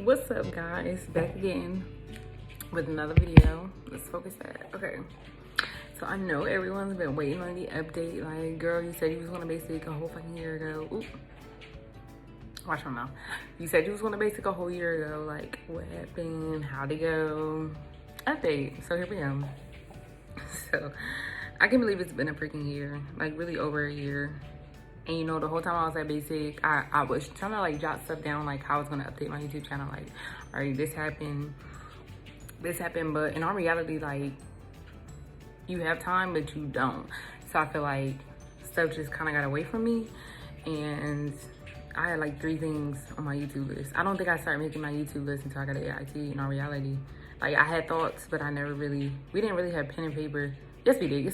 What's up, guys? Back again with another video. Let's focus that. Okay, so I know everyone's been waiting on the update. Like, girl, you said you was gonna basic a whole fucking year ago. Oop. Watch them now. You said you was gonna basic a whole year ago. Like, what happened? How'd it go? Update. So here we go. So I can't believe it's been a freaking year. Like, really over a year. And you know, the whole time I was at basic, I was trying to like jot stuff down, like how I was gonna update my YouTube channel. Like, all right, this happened, but in all reality, like, you have time, but you don't. So I feel like stuff just kind of got away from me, and I had like 3 things on my YouTube list. I don't think I started making my YouTube list until I got an AIT. In all reality, like, I had thoughts, but we didn't really have pen and paper. Yes, we did.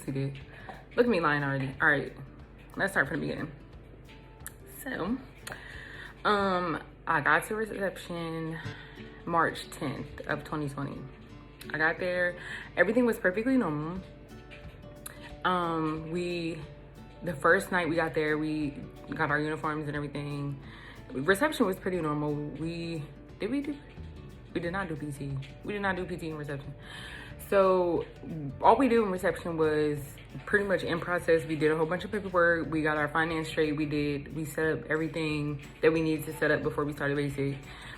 Look at me lying already. All right, let's start from the beginning. So, I got to reception March 10th of 2020. I got there, everything was perfectly normal. The first night we got there, we got our uniforms and everything. Reception was pretty normal. We did not do PT. We did not do PT in reception. So all we do in reception was pretty much in process. We did a whole bunch of paperwork. We got our finance straight. We set up everything that we needed to set up before we started basic.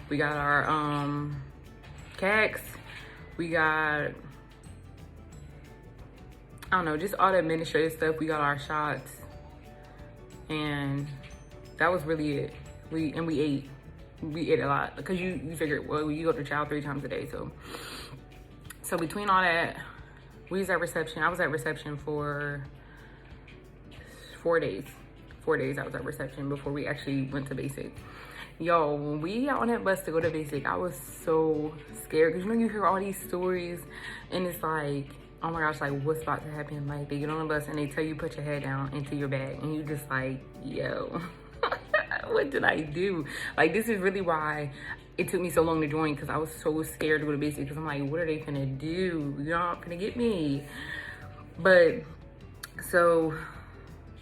We got our CACs. We got, I don't know, just all the administrative stuff. We got our shots, and that was really it. We ate a lot, because you figure, well, you go to chow 3 times a day. So between all that, we was at reception. I was at reception for 4 days. 4 days I was at reception before we actually went to basic. Yo, when we got on that bus to go to basic, I was so scared, because you know, you hear all these stories and it's like, oh my gosh, like, what's about to happen? Like, they get on the bus and they tell you put your head down into your bag, and you just like, yo, what did I do? Like, this is really why it took me so long to join, because I was so scared to go to basic, because I'm like, what are they gonna do? You're not gonna get me. But so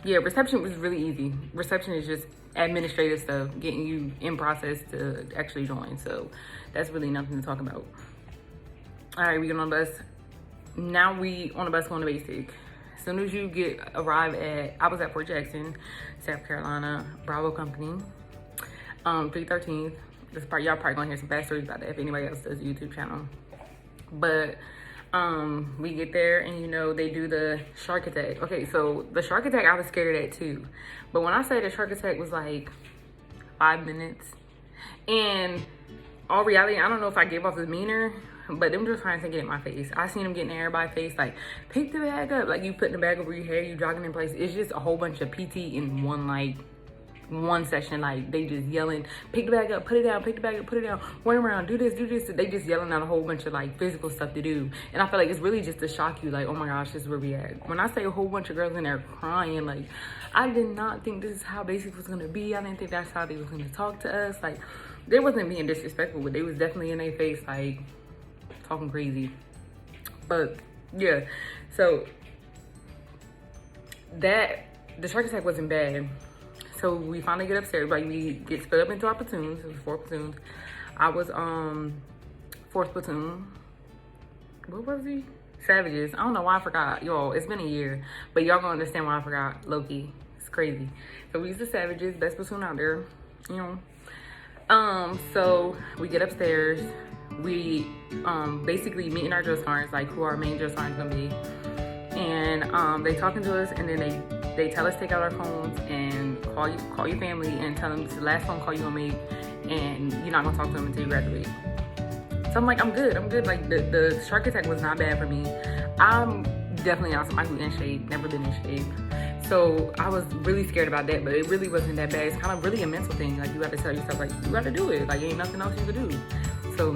yeah, reception was really easy. Reception is just administrative stuff, getting you in process to actually join. So that's really nothing to talk about. All right, we get on the bus. Now we on the bus going to basic. As soon as you arrive at, I was at Fort Jackson, South Carolina, Bravo Company, 313th. This part, y'all probably gonna hear some bad stories about that if anybody else does a YouTube channel. But we get there, and you know, they do the shark attack. Okay, so the shark attack, I was scared of that too. But when I say the shark attack was like 5 minutes, and all reality, I don't know if I gave off the demeanor, but them just trying to get in my face. I seen them getting in everybody's face, like, pick the bag up. Like, you putting the bag over your head, you jogging in place. It's just a whole bunch of PT in one session. Like, they just yelling, pick the bag up, put it down, pick the bag up, put it down, run around, do this. They just yelling out a whole bunch of like physical stuff to do. And I feel like it's really just to shock you, like, oh my gosh, this is where we at. When I say a whole bunch of girls in there crying, like, I did not think this is how basic was gonna be. I didn't think that's how they was gonna talk to us. Like, they wasn't being disrespectful, but they was definitely in their face, like, talking crazy. But yeah, so the shark attack wasn't bad. So we finally get upstairs, like, we get split up into our platoons. It was 4 platoons. I was 4th platoon. What was he? Savages. I don't know why I forgot. Y'all, it's been a year, but y'all gonna understand why I forgot. Low-key. It's crazy. So we used the Savages, best platoon out there, you know. So we get upstairs. We basically meet in our drill sergeants, like who our main drill sergeant's gonna be. And they talking to us, and then they tell us to take out our phones and call your family and tell them it's the last phone call you're gonna make, and you're not gonna talk to them until you graduate. So I'm like, I'm good. Like, the shark attack was not bad for me. I'm definitely not somebody who's in shape, never been in shape. So I was really scared about that, but it really wasn't that bad. It's kind of really a mental thing. Like, you have to tell yourself, like, you gotta do it. Like, ain't nothing else you can do. So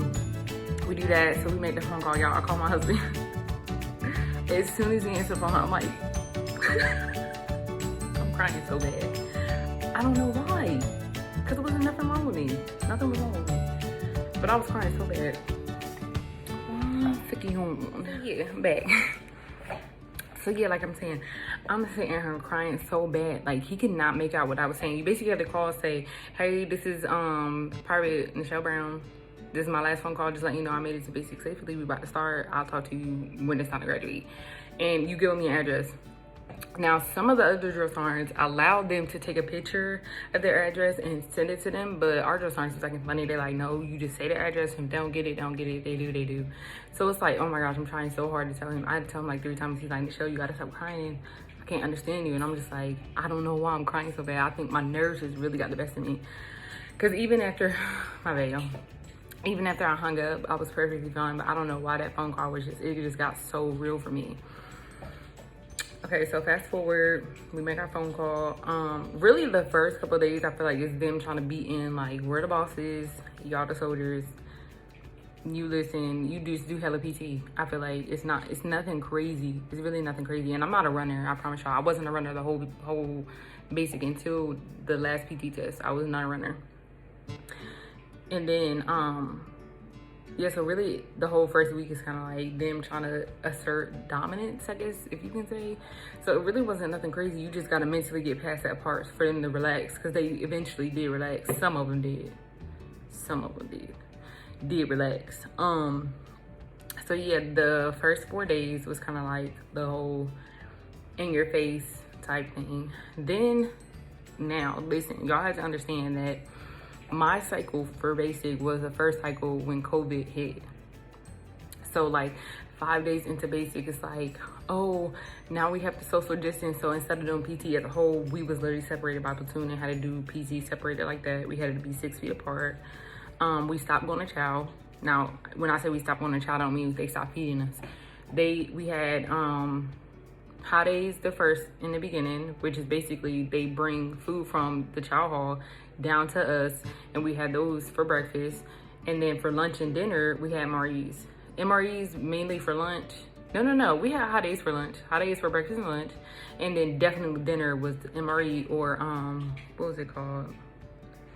we do that. So we make the phone call, y'all. I call my husband. As soon as he answers the phone, I'm like, I'm crying so bad. I don't know why. Because there wasn't nothing wrong with me. Nothing was wrong with me. But I was crying so bad. Yeah, I'm back. So yeah, like I'm saying, I'm sitting here crying so bad. Like, he could not make out what I was saying. You basically had to call and say, hey, this is Private Michelle Brown. this is my last phone call. Just letting you know I made it to basic safely. We about to start. I'll talk to you when it's time to graduate. And you give me an address. Now, some of the other drill sergeants allowed them to take a picture of their address and send it to them, but our drill sergeants is acting funny. They're like, no, you just say the address and don't get it, they do. So it's like, oh my gosh, I'm trying so hard to tell him. I had to tell him like 3 times. He's like, Michelle, you gotta stop crying. I can't understand you. And I'm just like, I don't know why I'm crying so bad. I think my nerves just really got the best of me. Because even after, my bad, y'all. Even after I hung up, I was perfectly fine, but I don't know why that phone call was just, it just got so real for me. Okay, so fast forward, we make our phone call. Really the first couple of days, I feel like it's them trying to be in like, we're the bosses, y'all the soldiers. You listen, you just do hella PT. I feel like it's nothing crazy. It's really nothing crazy. And I'm not a runner, I promise y'all. I wasn't a runner the whole basic until the last PT test. I was not a runner. And then, yeah, so really the whole first week is kind of like them trying to assert dominance, I guess, if you can say. So it really wasn't nothing crazy. You just got to mentally get past that part for them to relax, because they eventually did relax. Some of them did. Some of them did relax. So yeah, the first 4 days was kind of like the whole in your face type thing. Then, now, listen, y'all have to understand that my cycle for basic was the first cycle when COVID hit. So like 5 days into basic, it's like, oh, now we have to social distance. So instead of doing PT as a whole, we was literally separated by platoon and had to do PT separated like that. We had to be 6 feet apart. We stopped going to chow. Now, when I say we stopped going to chow, I don't mean they stopped feeding us. We had hot days the first in the beginning, which is basically they bring food from the chow hall down to us, and we had those for breakfast. And then for lunch and dinner, we had MREs. MREs mainly for lunch. No, we had hot days for lunch, hot days for breakfast and lunch, and then definitely dinner was MRE or what was it called?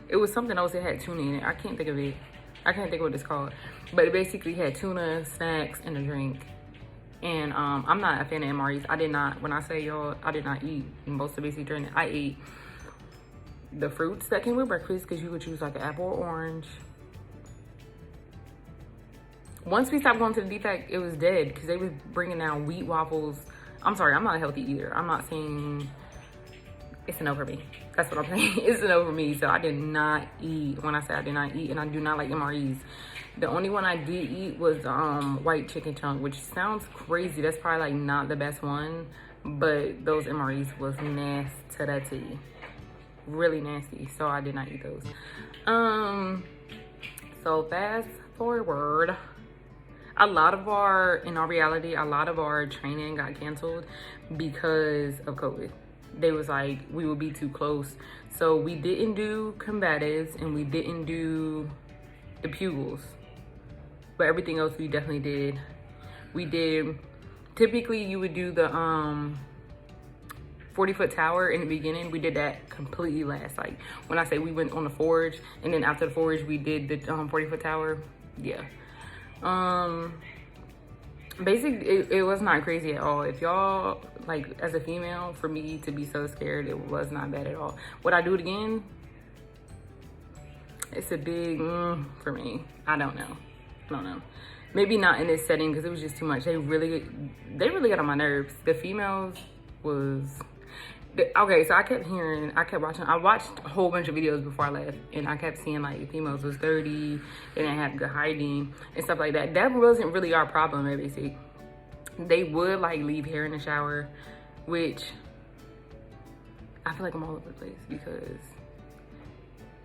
It was something else that had tuna in it. I can't think of it. I can't think of what it's called, but it basically had tuna, snacks, and a drink. And I'm not a fan of MREs. I did not, when I say y'all, I did not eat most of basic training. I ate the fruits that came with breakfast, because you could choose like an apple or orange. Once we stopped going to the defect, it was dead, because they was bringing down wheat waffles. I'm sorry, I'm not healthy either. I'm not saying it's a no for me. That's what I'm saying. It's a no for me. So I did not eat. When I say I did not eat, and I do not like MREs. The only one I did eat was white chicken chunk, which sounds crazy. That's probably like not the best one, but those MREs was nasty. Really nasty. So I did not eat those. So fast forward, in our reality, a lot of our training got canceled because of COVID. They was like, we would be too close. So we didn't do combatives and we didn't do the pugils. But everything else we definitely did. We did, typically you would do the 40-foot tower in the beginning. We did that completely last. Like when I say we went on the forge, and then after the forge we did the 40-foot tower. Yeah. Basically it was not crazy at all. If y'all, like as a female, for me to be so scared, it was not bad at all. Would I do it again? It's a big for me. I don't know. Maybe not in this setting, because it was just too much. They really got on my nerves. The females was okay. So I kept watching. I watched a whole bunch of videos before I left, and I kept seeing like females was dirty, they didn't have good hygiene and stuff like that. That wasn't really our problem at basic. They would like leave hair in the shower, which I feel like I'm all over the place, because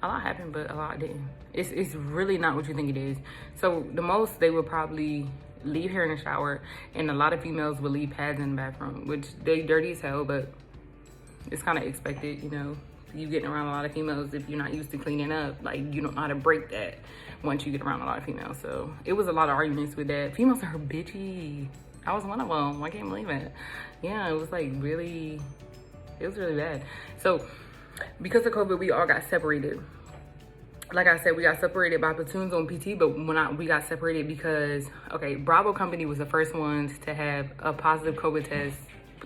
a lot happened, but a lot didn't. It's really not what you think it is. So the most they would probably leave hair in the shower, and a lot of females would leave pads in the bathroom, which they dirty as hell, but it's kind of expected, you know. You getting around a lot of females, if you're not used to cleaning up, like you don't know how to break that once you get around a lot of females. So it was a lot of arguments with that. Females are bitchy. I was one of them. I can't believe it. Yeah, it was like really, it was really bad. So because of COVID, we all got separated. Like I said, we got separated by platoons on PT, but we got separated because, okay, Bravo Company was the first ones to have a positive COVID test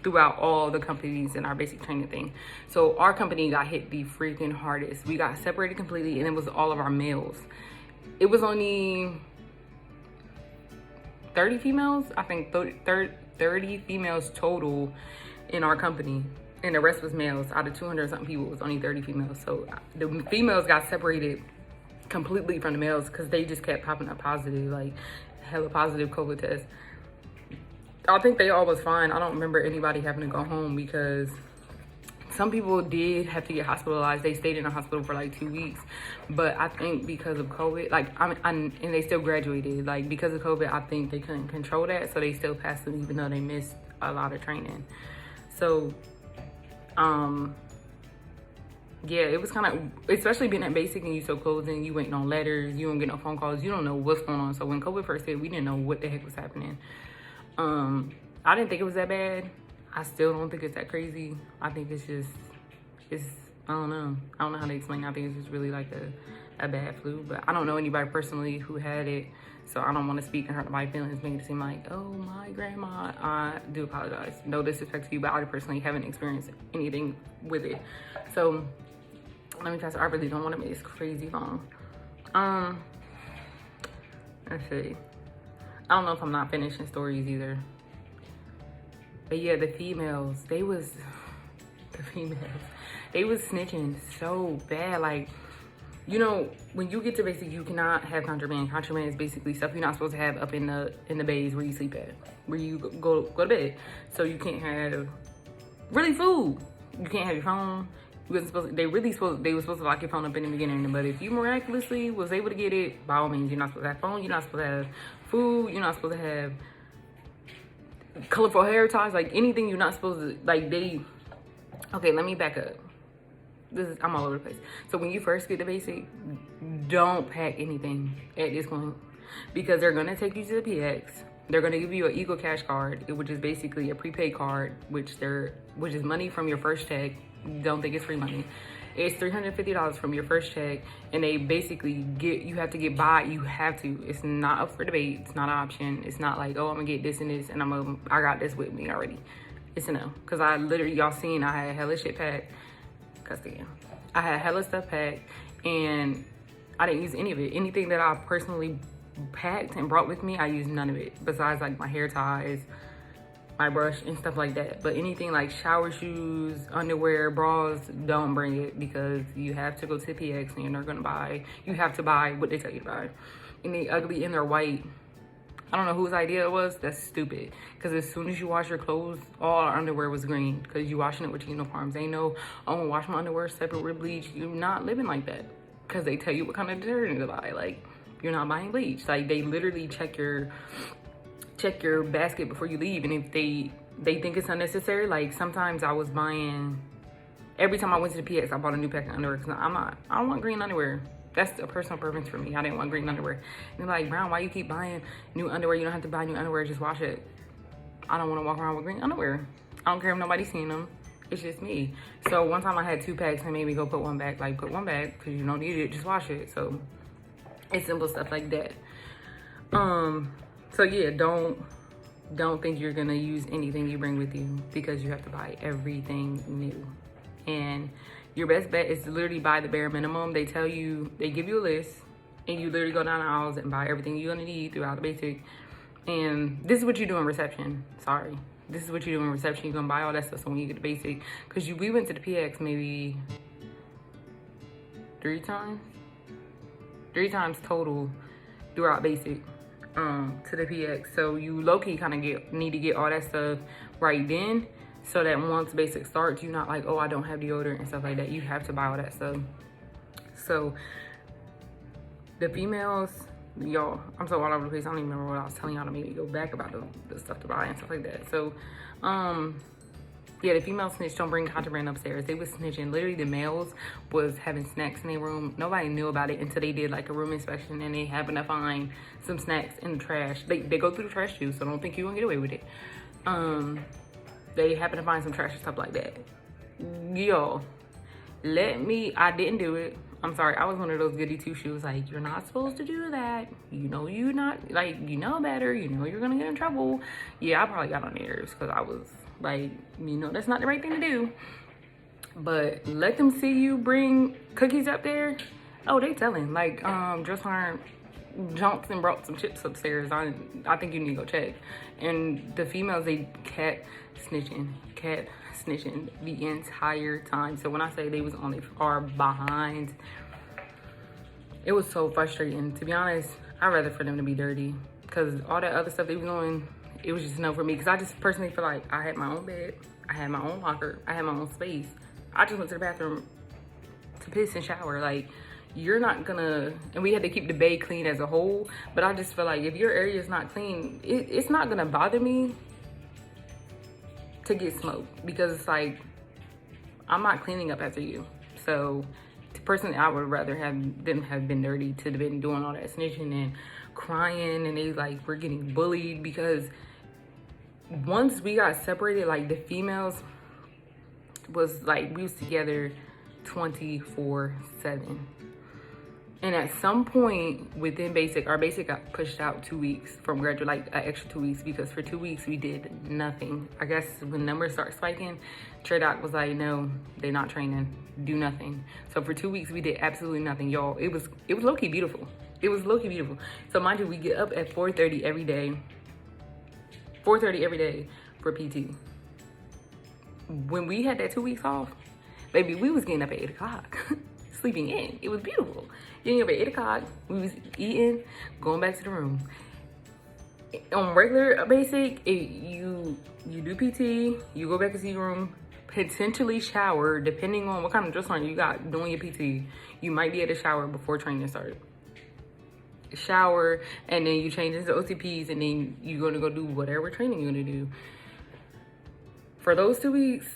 throughout all the companies in our basic training thing. So our company got hit the freaking hardest. We got separated completely, and it was all of our males. it was only 30 females. I think 30 females total in our company. And the rest was males. Out of 200 something people, it was only 30 females. So the females got separated completely from the males because they just kept popping up positive, like hella positive COVID tests. I think they all was fine. I don't remember anybody having to go home because some people did have to get hospitalized. They stayed in the hospital for like 2 weeks. But I think because of COVID, like, and they still graduated. Like, because of COVID, I think they couldn't control that. So they still passed them even though they missed a lot of training. So, yeah, it was kind of, especially being at basic and you so close and you waiting on letters, you don't get no phone calls, you don't know what's going on. So when COVID first hit, we didn't know what the heck was happening. I didn't think it was that bad. I still don't think it's that crazy. I think it's just, I don't know. I don't know how to explain it. I think it's just really like a bad flu, but I don't know anybody personally who had it. So I don't want to speak and hurt my feelings, make it seem like, oh, my grandma. I do apologize. No disrespect to you, but I personally haven't experienced anything with it. So let me pass. I really don't want to make this crazy long. Let's see. I don't know if I'm not finishing stories either. But yeah, the females, they was snitching so bad. Like, you know, when you get to basic, you cannot have contraband. Contraband is basically stuff you're not supposed to have up in the bays where you sleep at, where you go to bed. So you can't have really food. You can't have your phone. You wasn't supposed to, they were supposed to lock your phone up in the beginning. But if you miraculously was able to get it, by all means, you're not supposed to have phone. You're not supposed to have food. You're not supposed to have colorful hair ties. Like anything you're not supposed to, like okay, let me back up. I'm all over the place. So when you first get to basic, don't pack anything at this point because they're gonna take you to the PX. They're gonna give you an Eagle Cash card, which is basically a prepaid card, which is money from your first check. Don't think it's free money. It's $350 from your first check, and they basically you have to get by. You have to. It's not up for debate. It's not an option. It's not like, oh, I'm gonna get this and this, and I got this with me already. It's a no. Cause I literally, y'all seen, I had hella shit packed. I had hella stuff packed, and I didn't use any of it. Anything that I personally packed and brought with me, I used none of it. Besides like my hair ties, my brush and stuff like that. But anything like shower shoes, underwear, bras, don't bring it because you have to go to the PX and you're not gonna buy. You have to buy what they tell you to buy. And they ugly and they're white. I don't know whose idea it was. That's stupid. Because as soon as you wash your clothes, all our underwear was green. Because you washing it with uniforms. They know, oh, I'm gonna wash my underwear separate with bleach. You're not living like that. Because they tell you what kind of detergent to buy. Like, you're not buying bleach. Like, they literally check your basket before you leave. And if they think it's unnecessary, like sometimes I was buying, every time I went to the PX, I bought a new pack of underwear. Because I don't want green underwear. That's a personal preference for me. I didn't want green underwear. And they're like, Brown, why you keep buying new underwear? You don't have to buy new underwear, just wash it. I don't want to walk around with green underwear. I don't care if nobody's seeing them. It's just me. So one time I had 2 packs and made me go put one back. Like, put one back because you don't need it, just wash it. So it's simple stuff like that. So yeah, don't think you're gonna use anything you bring with you because you have to buy everything new. And your best bet is to literally buy the bare minimum. They give you a list, and you literally go down the aisles and buy everything you're gonna need throughout the basic. And this is what you do in reception. Sorry. This is what you do in reception. You're gonna buy all that stuff so when you get to basic. Because we went to the PX maybe 3 times? 3 times total throughout basic to the PX. So you low-key kind of need to get all that stuff right then. So that once basic starts, you're not like, oh, I don't have deodorant and stuff like that. You have to buy all that stuff. So the females, y'all, I'm so all over the place. I don't even remember what I was telling y'all to maybe go back about the stuff to buy and stuff like that. So, yeah, the female snitch don't bring contraband upstairs. They was snitching. Literally, the males was having snacks in their room. Nobody knew about it until they did like a room inspection and they happened to find some snacks in the trash. They go through the trash too, so don't think you're gonna get away with it. They happen to find some trash and stuff like that. Yo, I didn't do it. I'm sorry, I was one of those goody two shoes, like, you're not supposed to do that. You know you're not, like, you know better. You know you're gonna get in trouble. Yeah, I probably got on nerves because I was like, you know, that's not the right thing to do. But let them see you bring cookies up there. Oh, they telling. Like, Dress Harm jumped and brought some chips upstairs. I think you need to go check. And the females, they kept snitching the entire time. So when I say they was on their far behind, it was so frustrating. To be honest, I'd rather for them to be dirty, because all that other stuff they was doing, it was just enough for me. Because I just personally feel like I had my own bed, I had my own locker, I had my own space. I just went to the bathroom to piss and shower. Like, you're not gonna, and we had to keep the bay clean as a whole, but I just feel like if your area is not clean, it's not gonna bother me to get smoked, because it's like, I'm not cleaning up after you. So personally, I would rather have them have been dirty to have been doing all that snitching and crying, and they like were getting bullied, because once we got separated, like the females was like, we was together 24/7. And at some point within basic, our basic got pushed out 2 weeks from graduate, like an extra 2 weeks, because for 2 weeks we did nothing. I guess when numbers start spiking, Doc was like, no, they're not training, do nothing. So for 2 weeks we did absolutely nothing, y'all. It was low-key beautiful. It was low-key beautiful. So mind you, we get up at 4:30 every day. 4:30 every day for PT. When we had that 2 weeks off, baby, we was getting up at 8 o'clock. Sleeping in. It was beautiful. Getting up at 8 o'clock, we was eating, going back to the room. On regular basic, you do PT, you go back to the room, potentially shower, depending on what kind of dress on you got doing your PT. You might be able to shower before training started. Shower, and then you change into OTPs, and then you're gonna go do whatever training you're gonna do. For those 2 weeks,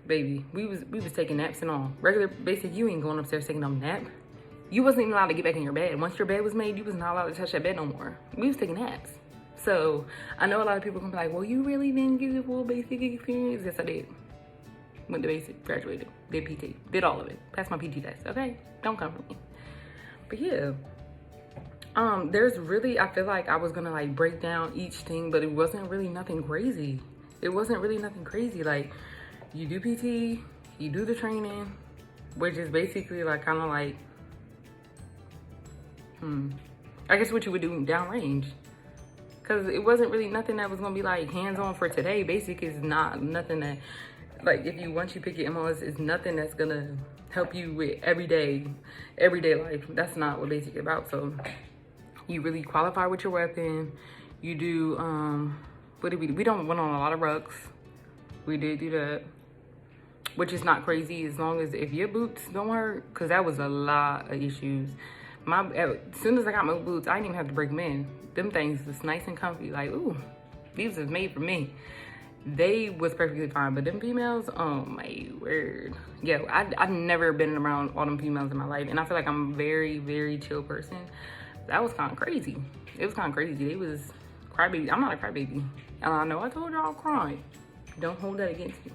baby, we was taking naps and all. Regular basic, you ain't going upstairs taking no nap. You wasn't even allowed to get back in your bed. Once your bed was made, you was not allowed to touch that bed no more. We was taking naps. So I know a lot of people gonna be like, well, you really didn't get the full basic experience. Yes, I did. Went to basic, graduated, did PT, did all of it. Passed my PT test, okay? Don't come for me. But yeah, there's really, I feel like I was gonna like break down each thing, but it wasn't really nothing crazy. It wasn't really nothing crazy. Like, you do PT, you do the training, which is basically like kind of like, I guess what you would do downrange. Cause it wasn't really nothing that was gonna be like hands-on for today. Basic is not nothing that, like, if you, once you pick your MOS, it's nothing that's gonna help you with everyday life. That's not what basic is about. So you really qualify with your weapon. You do, what did we do? We don't went on a lot of rucks. We did do that, which is not crazy, as long as if your boots don't hurt, cause that was a lot of issues. As soon as I got my boots, I didn't even have to break them in. Them things was nice and comfy. Like, ooh, these was made for me. They was perfectly fine, but them females, oh my word. Yeah, I've never been around all them females in my life, and I feel like I'm a very, very chill person. That was kind of crazy. It was kind of crazy. They was crybaby. I'm not a crybaby. And I know I told y'all I'll cry. Don't hold that against me.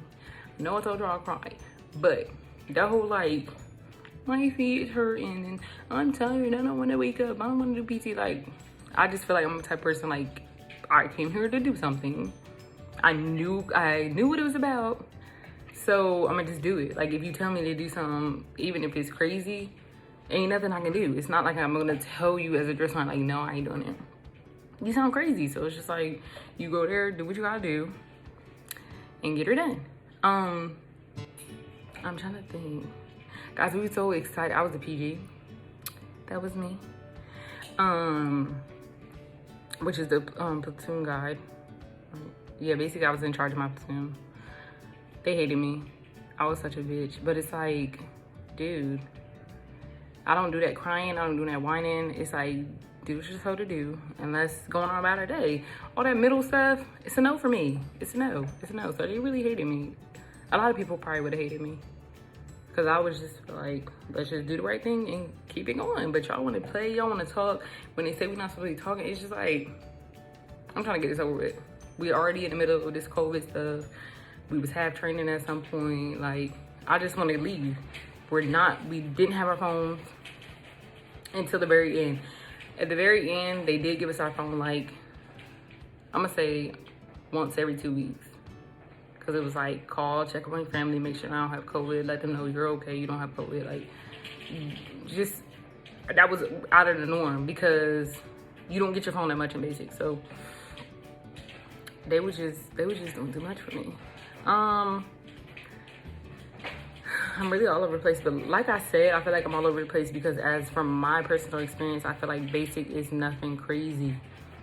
I know I told y'all I'll cry. But that whole like, my feet hurting and I'm tired, I don't want to wake up, I don't want to do PT. Like, I just feel like I'm the type of person, like, I came here to do something. I knew what it was about, so I'm gonna just do it. Like, if you tell me to do something, even if it's crazy, ain't nothing I can do. It's not like I'm gonna tell you as a dress line, like, no, I ain't doing it. You sound crazy. So it's just like, you go there, do what you gotta do, and get her done. I'm trying to think. Guys, we were so excited. I was a PG. That was me. Which is the platoon guide. Yeah, basically I was in charge of my platoon. They hated me. I was such a bitch. But it's like, dude, I don't do that crying. I don't do that whining. It's like, do what you're told to do, and let's go on about our day. All that middle stuff, it's a no for me. It's a no. It's a no. So they really hated me. A lot of people probably would have hated me, because I was just like, let's just do the right thing and keep it going. But y'all want to play, y'all want to talk. When they say we're not supposed to be talking, it's just like, I'm trying to get this over with. We already in the middle of this COVID stuff. We was half training at some point. Like, I just want to leave. We didn't have our phones until the very end. At the very end, they did give us our phone, like, I'm gonna say once every 2 weeks. Cause it was like, call, check up on your family, make sure I don't have COVID, let them know you're okay, you don't have COVID. Like, just, that was out of the norm, because you don't get your phone that much in basic. So they was just doing too much for me. I'm really all over the place, but like I said, I feel like I'm all over the place because as from my personal experience, I feel like basic is nothing crazy.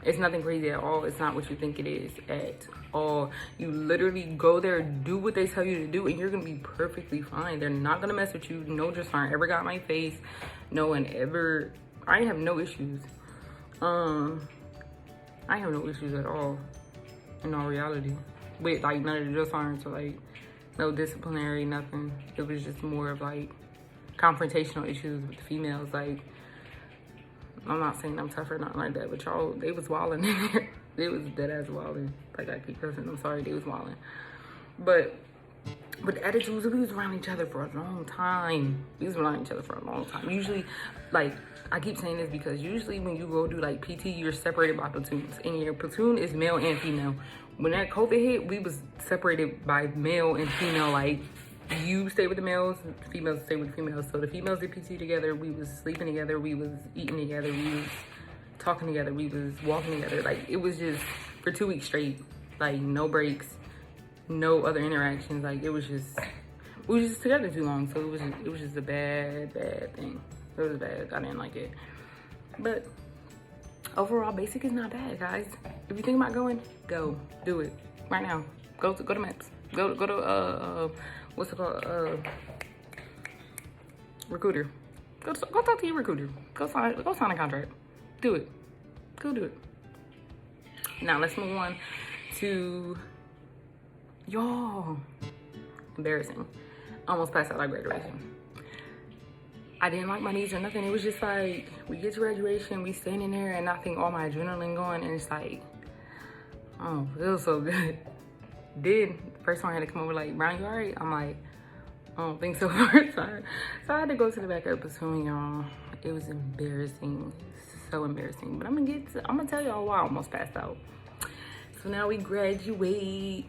It's nothing crazy at all. It's not what you think it is at all. You literally go there, do what they tell you to do, and you're gonna be perfectly fine. They're not gonna mess with you. No dress aren't ever got in my face. No one ever. I have no issues. I have no issues at all. In all reality, with like none of the drill sergeants or like no disciplinary, nothing. It was just more of like confrontational issues with the females. Like, I'm not saying I'm tough or nothing like that, but y'all, they was wilding in there. They was dead ass wilding. Like, I keep cursing, I'm sorry, they was wilding. But with the attitudes, we was around each other for a long time. We was around each other for a long time. Usually, like, I keep saying this because usually when you go do like PT, you're separated by platoons. And your platoon is male and female. When that COVID hit, we was separated by male and female. Like, you stay with the males, the females stay with the females. So the females did PT together, we was sleeping together, we was eating together, we was talking together, we was walking together. Like, it was just for 2 weeks straight. Like, no breaks, no other interactions. Like, we was just together too long. So it was just a bad thing. It was bad. I didn't like it. But overall, basic is not bad, guys. If you think about going, go do it right now. Go to Maps. Go to what's it called? Recruiter. Go talk to your recruiter. Go sign a contract. Do it. Go do it. Now let's move on to y'all. Embarrassing. Almost passed out at graduation. I didn't like my knees or nothing. It was just like, we get to graduation, we standing there, and I think all my adrenaline going, and it's like, oh, it feels so good. Then, first one had to come over like, Brown, you all right? I'm like, I don't think so. So I had to go to the back of the platoon, y'all. It was embarrassing, so embarrassing. But I'm gonna tell y'all why I almost passed out. So now we graduate,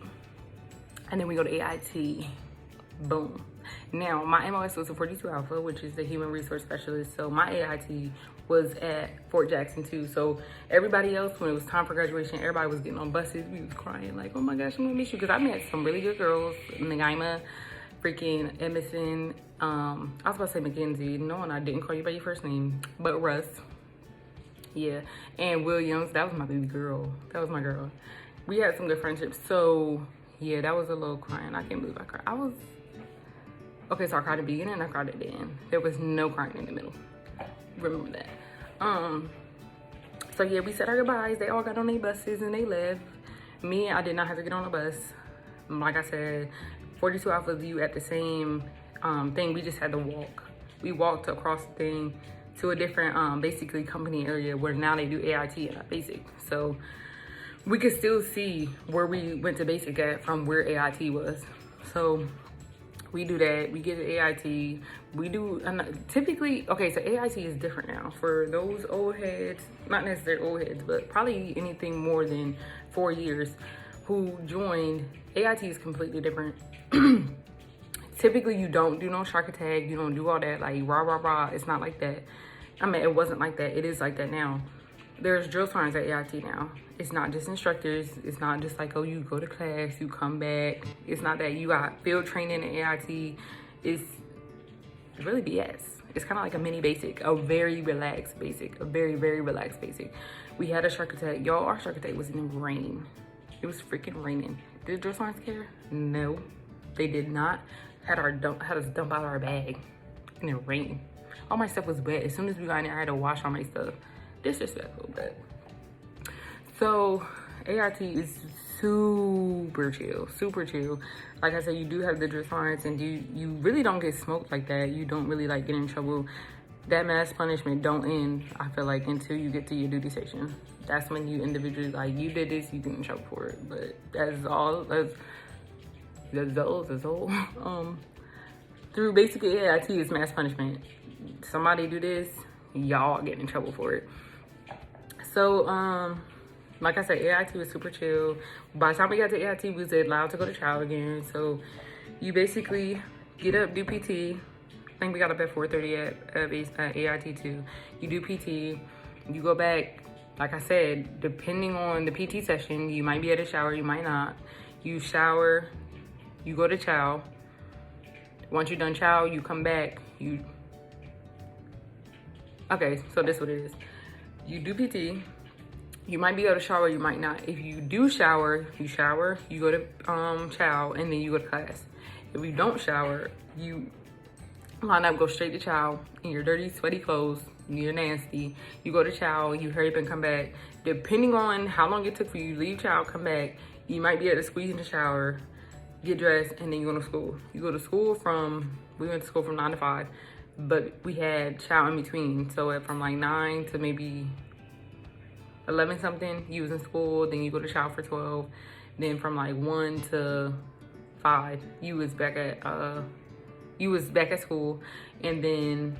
and then we go to AIT. Boom. Now, my MOS was a 42 Alpha, which is the Human Resource Specialist. So my AIT was at Fort Jackson too. So everybody else, when it was time for graduation, everybody was getting on buses. We was crying like, oh my gosh, I'm gonna miss you. Because I met some really good girls. Nagaima, freaking Emerson. I was about to say Mackenzie. No, and I didn't call you by your first name. But Russ. Yeah. And Williams. That was my baby girl. That was my girl. We had some good friendships. So yeah, that was a little crying. I can't believe I cried. Okay, so I cried at the beginning and I cried at the end. There was no crying in the middle. Remember that. So yeah, we said our goodbyes. They all got on their buses and they left. Me, I did not have to get on a bus. Like I said, 42 Alpha view at the same thing. We just had to walk. We walked across the thing to a different, basically company area where now they do AIT and not basic. So we could still see where we went to basic at from where AIT was. So we do that. We get to AIT. We do, typically, okay, so AIT is different now. For those old heads, not necessarily old heads, but probably anything more than 4 years who joined, AIT is completely different. Typically, you don't do no shark attack. You don't do all that, like, rah, rah, rah. It's not like that. I mean, it wasn't like that. It is like that now. There's drill sergeants at AIT now. It's not just instructors. It's not just like, oh, you go to class, you come back. It's not that. You got field training at AIT. It's really BS. It's kind of like a mini basic, a very relaxed basic, a very, very relaxed basic. We had a shark attack. Y'all, our shark attack was in the rain. It was freaking raining. Did drill sergeants care? No, they did not. Had us dump out our bag in the rain. All my stuff was wet. As soon as we got in there, I had to wash all my stuff. Disrespectful, but so AIT is super chill, super chill. Like I said, you do have the drill sergeants, and you really don't get smoked like that. You don't really like get in trouble. That mass punishment don't end, I feel like, until you get to your duty station. That's when you individually, like, you did this, you get in trouble for it. But that's all. That's all. Through basically AIT is mass punishment. Somebody do this, y'all get in trouble for it. So, like I said, AIT was super chill. By the time we got to AIT, we was allowed to go to trial again. So, you basically get up, do PT. I think we got up at 4:30 at AIT too. You do PT, you go back like I said, depending on the PT session, you might be able to shower, you might not. You shower, you go to chow. Once you're done chow, you come back, okay, so this is what it is. You do PT, you might be able to shower, you might not. If you do shower, you go to chow, and then you go to class. If you don't shower, you line up, go straight to chow in your dirty, sweaty clothes, you're nasty. You go to chow, you hurry up and come back. Depending on how long it took for you to leave chow, come back, you might be able to squeeze in the shower, get dressed, and then you go to school. You go to school we went to school from 9 to 5, but we had chow in between. So from like 9 to maybe 11 something, you was in school, then you go to chow for 12. Then from like 1 to 5, you was back at school. And then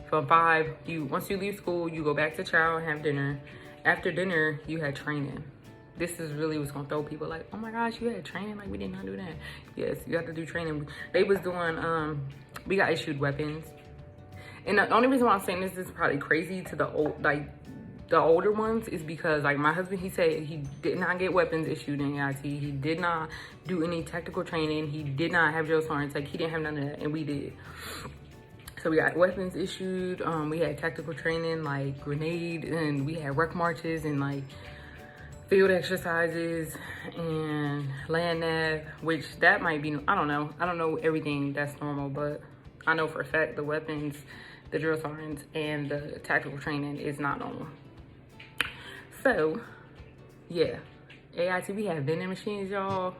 from 5, once you leave school, you go back to chow and have dinner. After dinner, you had training. This is really what's gonna throw people like, oh my gosh, you had training? Like, we did not do that. Yes, you have to do training. They was doing, we got issued weapons. And the only reason why I'm saying this is probably crazy to the older ones is because, like, my husband, he said he did not get weapons issued in AIT. He did not do any tactical training. He did not have drill sergeants. Like, he didn't have none of that, and we did. So we got weapons issued. We had tactical training, like grenade, and we had rec marches and like field exercises and land nav, which that might be, I don't know. I don't know everything that's normal, but I know for a fact the weapons, the drill sergeants, and the tactical training is not normal. So, yeah, AIT, we have vending machines, y'all.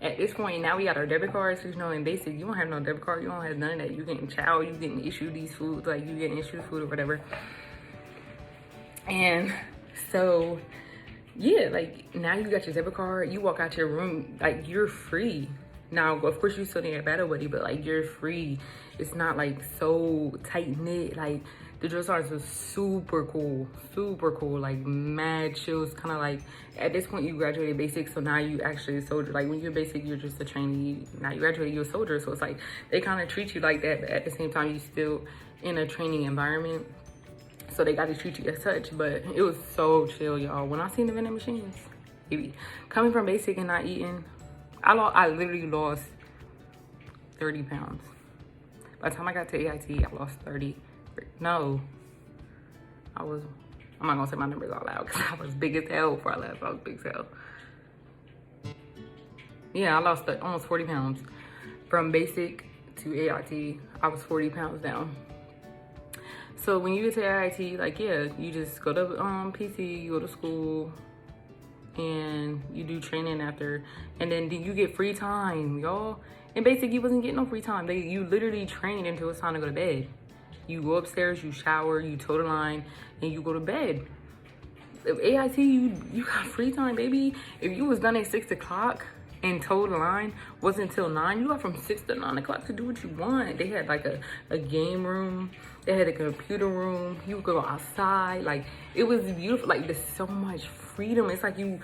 At this point, now we got our debit cards. So, you know, in basic, you don't have no debit card. You don't have none of that. You getting chow, you getting issued these foods, like you getting issued food or whatever. And so, yeah, like now you got your debit card. You walk out your room, like you're free. Now, of course, you still need a battle buddy, but like you're free. It's not like so tight knit. Like the drill sergeants was super cool, like mad chills. Kind of like at this point you graduated basic, so now you actually a soldier. Like when you're basic, you're just a trainee. Now you graduated, you're a soldier. So it's like they kind of treat you like that, but at the same time you still in a training environment. So they got to treat you as such. But it was so chill, y'all. When I seen the vending machines, baby, coming from basic and not eating, I literally lost 30 pounds. By the time I got to AIT, I lost 30. No, I'm not gonna say my numbers out loud because I was big as hell before I left. I was big as hell. Yeah, I lost almost 40 pounds. From basic to AIT, I was 40 pounds down. So when you get to AIT, like, yeah, you just go to PC, you go to school, and you do training after, and then you get free time, y'all. In basic, you wasn't getting no free time. You literally trained until it's time to go to bed. You go upstairs, you shower, you toe the line, and you go to bed. If AIT, you got free time, baby. If you was done at 6 o'clock and toe the line wasn't until 9, you got from 6 to 9 o'clock to do what you want. They had like a game room. They had a computer room. You could go outside. Like, it was beautiful. Like, there's so much freedom. It's like you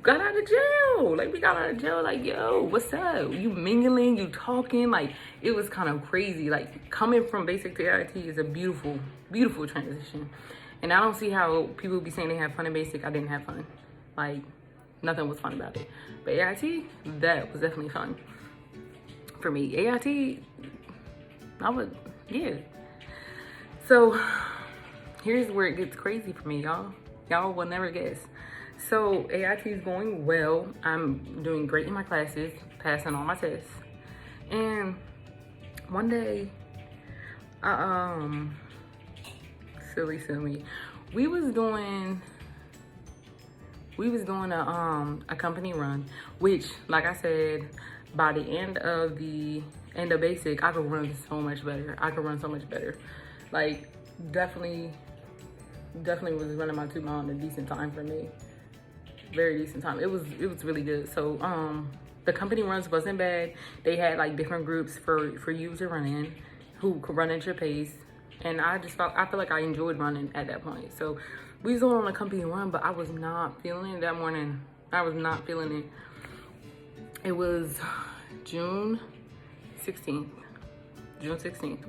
got out of jail. Like, we got out of jail. Like, yo, what's up? You mingling, you talking. Like, it was kind of crazy. Like, coming from basic to AIT is a beautiful, beautiful transition. And I don't see how people be saying they have fun in basic. I didn't have fun. Like, nothing was fun about it. But AIT, that was definitely fun. For me, AIT, yeah. So, here's where it gets crazy for me, y'all. Y'all will never guess. So, AIT is going well. I'm doing great in my classes, passing all my tests. And one day, silly, we was doing a company run, which, like I said, by the end of basic, I could run so much better. Like, definitely was running my 2 mile in a decent time for me. Very decent time. It was really good. So the company runs wasn't bad. They had like different groups for you to run in, who could run at your pace. And I feel like I enjoyed running at that point. So we was on a company run, but I was not feeling it that morning. I was not feeling it. It was June 16th.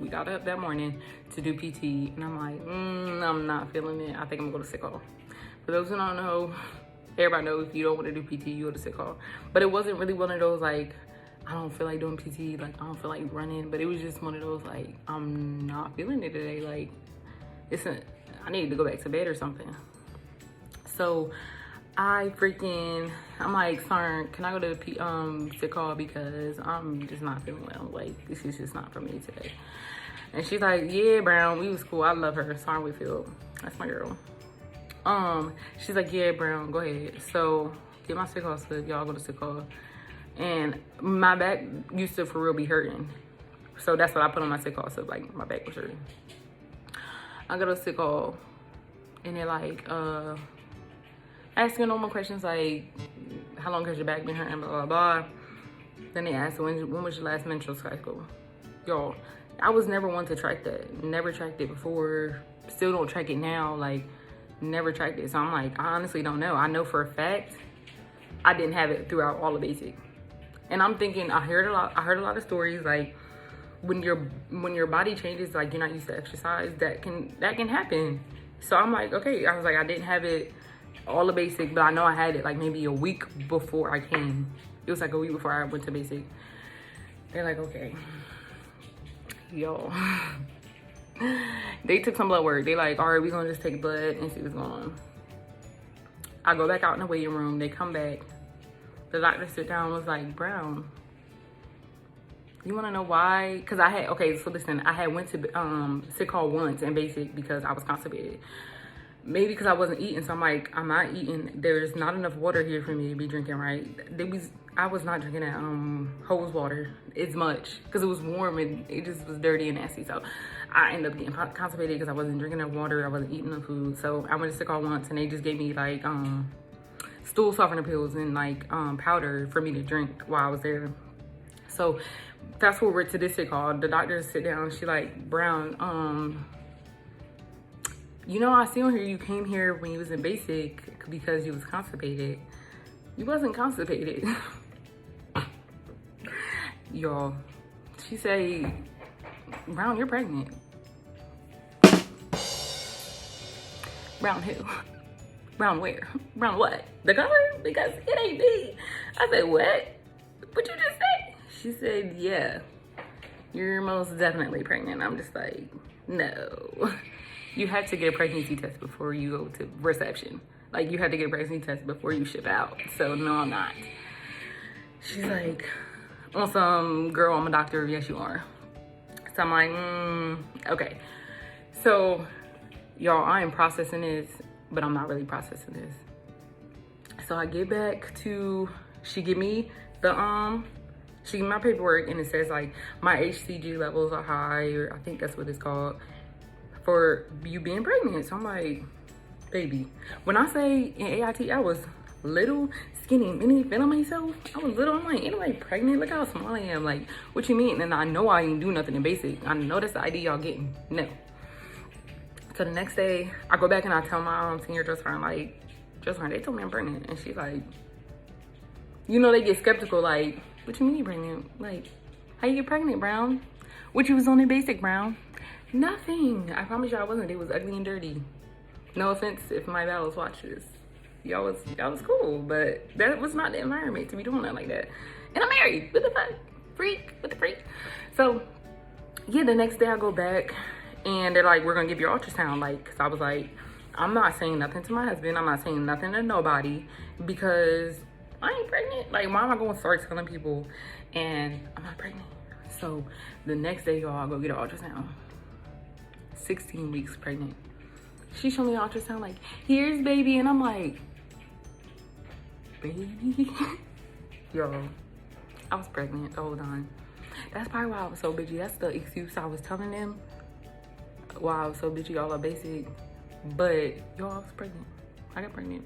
We got up that morning to do PT, and I'm like, I'm not feeling it. I think I'm gonna go to sick call. For those who don't know, everybody knows if you don't want to do PT, you go to sick call. But it wasn't really one of those like, I don't feel like doing PT, like I don't feel like running, but it was just one of those like, I'm not feeling it today. Like, I need to go back to bed or something. So I'm like, sorry, can I go to the sick call because I'm just not feeling well. Like, this is just not for me today. And she's like, yeah, Brown, we was cool. I love her. Sorry, Whitfield. That's my girl. She's like, yeah, Brown, go ahead. So get my sick call slip. Y'all go to sick call. And my back used to for real be hurting. So that's what I put on my sick call slip. Like, my back was hurting. I go to sick call. And they're like, asking normal questions like, how long has your back been hurting, blah, blah, blah. Then they asked, when was your last menstrual cycle? Y'all, I was never one to track that. Never tracked it before. Still don't track it now. Like, never tracked it. So I'm like, I honestly don't know. I know for a fact I didn't have it throughout all of basic. And I'm thinking, I heard a lot of stories like when your body changes, like you're not used to exercise, that can happen. So I'm like, okay. I was like, I didn't have it all of basic, but I know I had it like maybe a week before I came. It was like a week before I went to basic. They're like, okay, yo. They took some blood work. They like, all right, we're gonna just take blood and see what's going on. I go back out in the waiting room. They come back. The doctor sit down and was like, Brown, you wanna know why? Cause I had went to sick call once in basic because I was constipated. Maybe because I wasn't eating, so I'm like, I'm not eating. There's not enough water here for me to be drinking, right? I was not drinking that hose water as much because it was warm and it just was dirty and nasty. So I ended up getting constipated because I wasn't drinking enough water. I wasn't eating enough food. So I went to sick call once and they just gave me like stool softener pills and like powder for me to drink while I was there. So fast forward to this sick call. The doctor sit down. She like, Brown, you know, I see on here you came here when you was in basic because you was constipated. You wasn't constipated. Y'all, she say, Brown, you're pregnant. Brown who? Brown where? Brown what? The color? Because it ain't me. I said, what? What you just say? She said, yeah, you're most definitely pregnant. I'm just like, no. You have to get a pregnancy test before you go to reception. Like, you have to get a pregnancy test before you ship out. So, no, I'm not. She's like, on some, girl, I'm a doctor. Yes, you are. So, I'm like, okay. So, y'all, I am processing this, but I'm not really processing this. So, I get back to, she give me my paperwork, and it says, like, my HCG levels are high, or I think that's what it's called, for you being pregnant. So I'm like, baby, when I say in AIT, I was little, skinny, mini, feeling myself. I was little. I'm like, anybody pregnant? Look how small I am. Like, what you mean? And I know I didn't do nothing in basic. I know that's the ID y'all getting. No. So the next day, I go back and I tell my senior dress friend, like, they told me I'm pregnant. And she's like, you know, they get skeptical. Like, what you mean you pregnant? Like, how you get pregnant, Brown? What you was on in basic, Brown? Nothing. I promise you I wasn't. It was ugly and dirty. No offense if my battles watch this. Y'all was cool, but that was not the environment to be doing that like that. And I'm married. What the fuck? Freak. What the freak? So, yeah, the next day I go back and they're like, we're gonna give your ultrasound. Like, cause I was like, I'm not saying nothing to my husband. I'm not saying nothing to nobody because I ain't pregnant. Like, why am I going to start telling people and I'm not pregnant? So the next day, y'all, I go get an ultrasound. 16 weeks pregnant. She showed me an ultrasound like, here's baby. And I'm like, baby? Yo, I was pregnant the whole time. That's probably why I was so bitchy. That's the excuse I was telling them why I was so bitchy all up basic. But yo, I was pregnant. I got pregnant.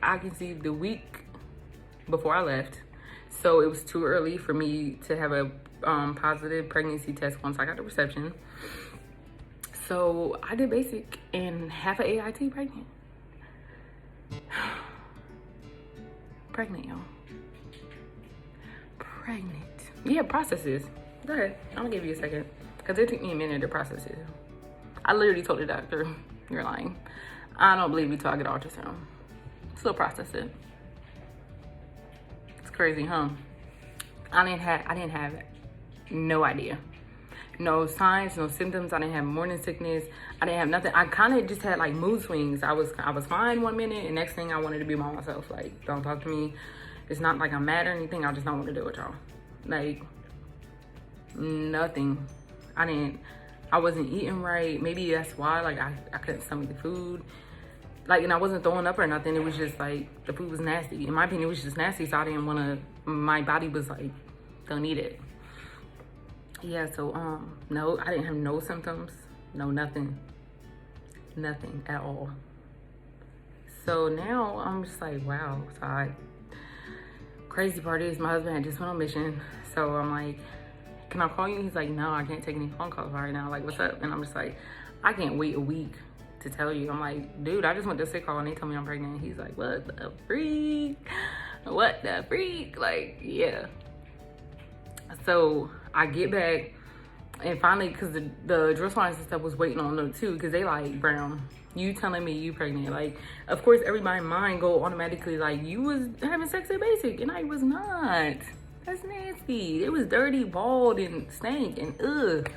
I conceived the week before I left. So it was too early for me to have a positive pregnancy test once I got to reception. So I did basic and half an AIT pregnant. Pregnant, y'all. Pregnant. Yeah, processes. Go ahead. I'm gonna give you a second. Because it took me a minute to process it. I literally told the doctor, you're lying. I don't believe me till I get ultrasound. Still process it. It's crazy, huh? I didn't have no idea. No signs, no symptoms. I didn't have morning sickness. I didn't have nothing. I kind of just had like mood swings. I was fine one minute, and next thing I wanted to be by myself. Like, don't talk to me. It's not like I'm mad or anything. I just don't want to deal with y'all. Like, nothing. I wasn't eating right. Maybe that's why. Like, I couldn't stomach the food. Like, and I wasn't throwing up or nothing. It was just like the food was nasty. In my opinion, it was just nasty. So I didn't want to. My body was like, don't eat it. Yeah, so no, I didn't have no symptoms, no nothing at all. So now I'm just like, wow. So crazy part is my husband had just went on mission. So I'm like, can I call you? He's like, no, I can't take any phone calls right now. Like, what's up? And I'm just like, I can't wait a week to tell you. I'm like, dude, I just went to sick call and they told me I'm pregnant. He's like, what the freak? What the freak? Like, yeah. So I get back, and finally, because the dress lines and stuff was waiting on them too, because they like, Brown, you telling me you pregnant. Like, of course, everybody's mind go automatically like, you was having sex at basic, and I was not. That's nasty. It was dirty, bald, and stank, and ugh.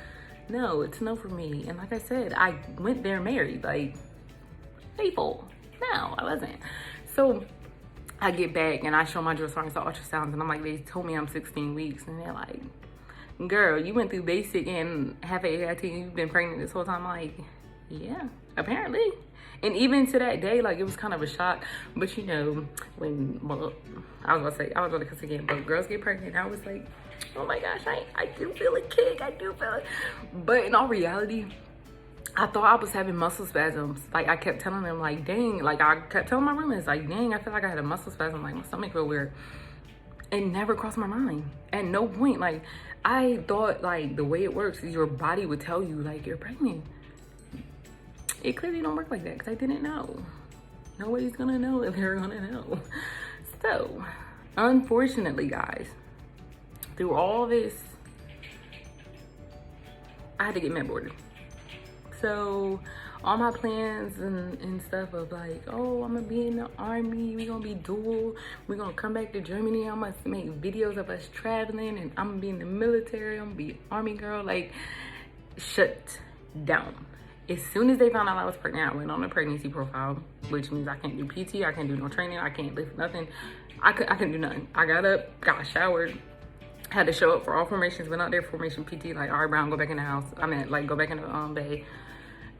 No, it's no for me. And like I said, I went there married, like, faithful. No, I wasn't. So I get back and I show my dress lines to ultrasounds, and I'm like, they told me I'm 16 weeks, and they're like, girl, you went through basic and half AIT and you've been pregnant this whole time. I'm like, yeah, apparently. And even to that day, like, it was kind of a shock. But you know, well, I was gonna cuss again, but girls get pregnant, I was like, oh my gosh, I do feel a kick, I do feel it. But in all reality, I thought I was having muscle spasms. Like, I kept telling them, like, dang, like, I kept telling my roommates, like, dang, I feel like I had a muscle spasm, like, my stomach felt weird. It never crossed my mind. At no point. Like, I thought, like, the way it works is your body would tell you, like, you're pregnant. It clearly don't work like that, because I didn't know. Nobody's gonna know if they're gonna know. So, unfortunately, guys, through all this, I had to get med boarded. So all my plans and stuff of like, oh, I'm gonna be in the army, we're gonna be dual, we're gonna come back to Germany, I'm gonna make videos of us traveling, and I'm gonna be in the military, I'm gonna be army girl, like, shut down. As soon as they found out I was pregnant, I went on a pregnancy profile, which means I can't do PT, I can't do no training, I can't lift nothing. I couldn't do nothing. I got up, got showered, had to show up for all formations, went out there formation PT, like, all right, Brown, go back in the house. I mean, like, go back in the bay.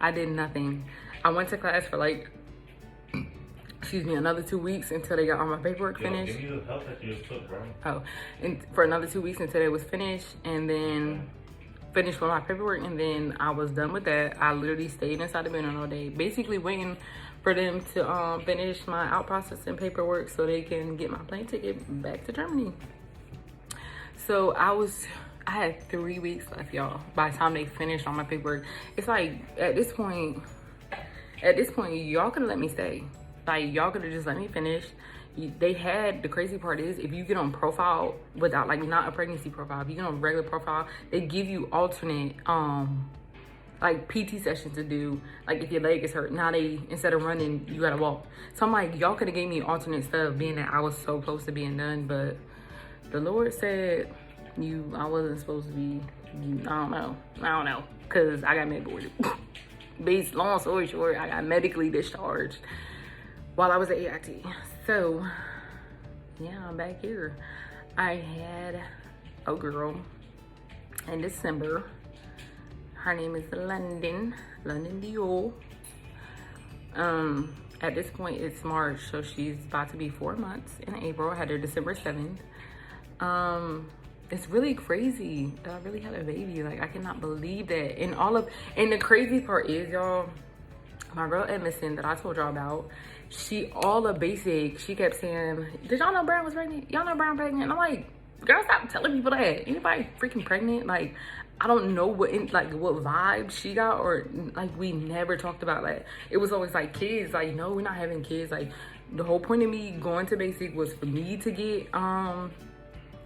I did nothing. I went to class for like, excuse me, another 2 weeks until they got all my paperwork finished. Give me the help that you just took, bro. Oh, and for another 2 weeks until it was finished, and then finished with my paperwork, and then I was done with that. I literally stayed inside the building all day, basically waiting for them to finish my out processing paperwork so they can get my plane ticket back to Germany. So I had 3 weeks left, y'all, by the time they finished all my paperwork. It's like, at this point, y'all could have let me stay. Like, y'all could have just let me finish. They had, the crazy part is, if you get on profile without, like, not a pregnancy profile, if you get on regular profile, they give you alternate, like, PT sessions to do. Like, if your leg is hurt, now they, instead of running, you gotta walk. So I'm like, y'all could have gave me alternate stuff, being that I was so close to being done, but the Lord said, I wasn't supposed to be, I don't know, because I got med boarded. Long story short, I got medically discharged while I was at AIT. So, yeah, I'm back here. I had a girl in December. Her name is London Dior. At this point, it's March, so she's about to be 4 months in April. I had her December 7th. It's really crazy that I really had a baby. Like, I cannot believe that. And the crazy part is, y'all, my girl Edmondson that I told y'all about, all the basic, she kept saying, did y'all know Brown was pregnant? Y'all know Brown pregnant? And I'm like, girl, stop telling people that. Anybody freaking pregnant? Like, I don't know what vibe she got, or like, we never talked about that. It was always like kids, like, no, we're not having kids. Like, the whole point of me going to basic was for me to get,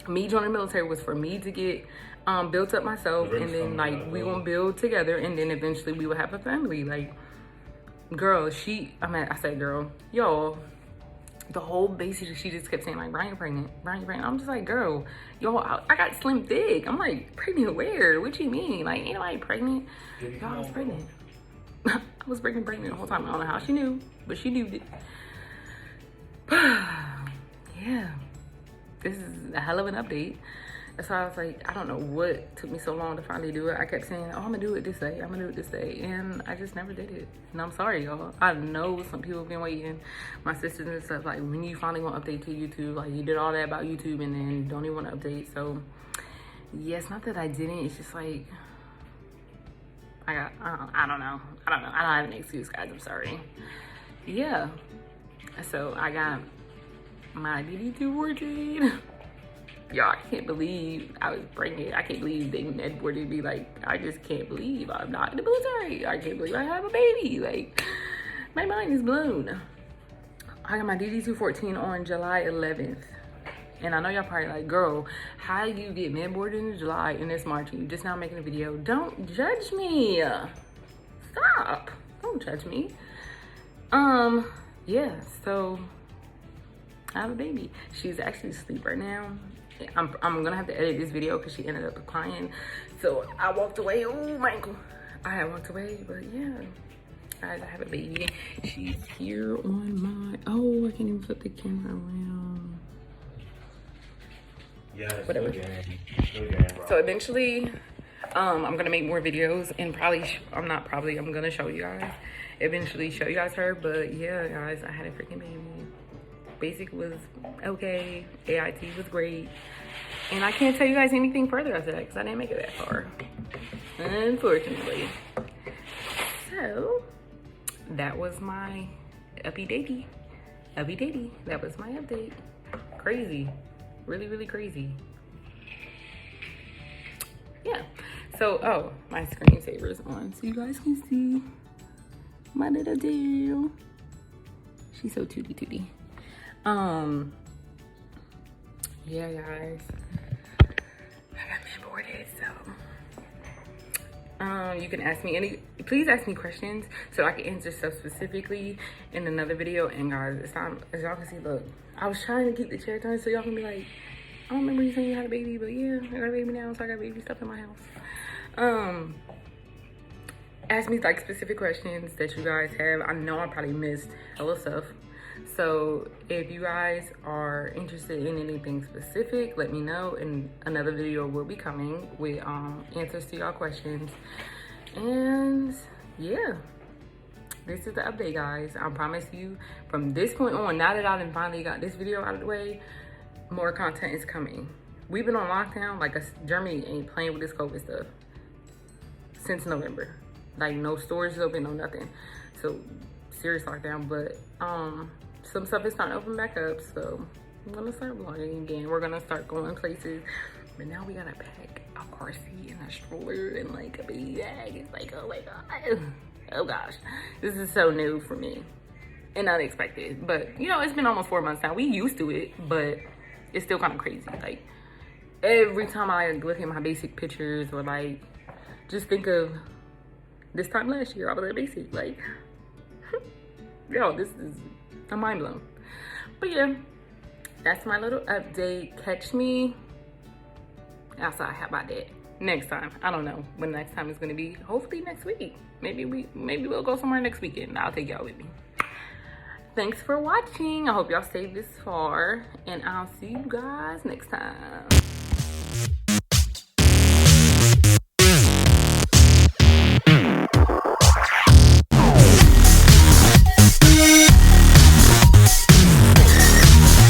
me joining the military was for me to get built up myself, and then like we gonna build together, and then eventually we would have a family. Like, girl, I said girl, yo, the whole basis, she just kept saying like, Brian, you're pregnant, Brian, you're pregnant. I'm just like, girl, yo, I got slim thick. I'm like, pregnant where? What you mean? Like, ain't nobody pregnant? Yo, I was pregnant. I was pregnant the whole time. I don't know how she knew, but she knew it. Yeah, this is a hell of an update. That's why I was like, I don't know what took me so long to finally do it. I kept saying, oh, I'm gonna do it this day, I'm gonna do it this day, and I just never did it. And I'm sorry, y'all. I know some people have been waiting, my sisters and stuff, like, when you finally want to update to YouTube, like, you did all that about YouTube and then you don't even want to update. So yes, not that I didn't, it's just like, I don't know. I don't have an excuse, guys, I'm sorry. Yeah, so I got my DD214. Y'all, I can't believe I was pregnant. I can't believe they med boarded me. Like, I just can't believe I'm not in the military. I can't believe I have a baby. Like, my mind is blown. I got my DD214 on July 11th. And I know y'all probably like, girl, how do you get med boarded in July and it's March and you just now making a video? Don't judge me. Stop. Don't judge me. Yeah, so I have a baby. She's actually asleep right now. I'm gonna have to edit this video because she ended up crying. So I walked away. Oh my God. I walked away, but yeah. Guys, I have a baby. She's here on my, oh, I can't even flip the camera around. Yeah, whatever. So eventually, I'm gonna make more videos and I'm gonna show you guys. Eventually show you guys her, but yeah, guys, I had a freaking baby. Basic was okay, AIT was great, and I can't tell you guys anything further after that because I didn't make it that far, unfortunately. So that was my uppy-datey. That was my update. Crazy, really crazy. Yeah, so oh, my screensaver's on so you guys can see my little deal. She's so tootie. Yeah, guys, I got med boarded, so you can ask me please ask me questions so I can answer stuff specifically in another video. And guys, it's time, as y'all can see, look, I was trying to keep the chair turned so y'all can be like, I don't remember you saying you had a baby, but yeah, I got a baby now, so I got baby stuff in my house. Ask me like specific questions that you guys have. I know I probably missed hella stuff. So if you guys are interested in anything specific, let me know, and another video will be coming with answers to y'all questions. And yeah, this is the update, guys. I promise you, from this point on, now that I've finally got this video out of the way, more content is coming. We've been on lockdown, like Germany ain't playing with this COVID stuff since November. Like, no stores is open, no nothing. So serious lockdown, but some stuff is starting to open back up, so I'm gonna start vlogging again. We're gonna start going places, but now we gotta pack a car seat and a stroller and like a baby bag. It's like, oh my God, oh gosh, this is so new for me and unexpected. But you know, it's been almost 4 months now. We used to it, but it's still kind of crazy. Like, every time I look at my basic pictures or like just think of this time last year, I was at basic, like, yo, this is a mind blown. But yeah, that's my little update. Catch me outside. How about that? Next time. I don't know when the next time is gonna be. Hopefully next week. Maybe we'll go somewhere next weekend. I'll take y'all with me. Thanks for watching. I hope y'all stayed this far, and I'll see you guys next time.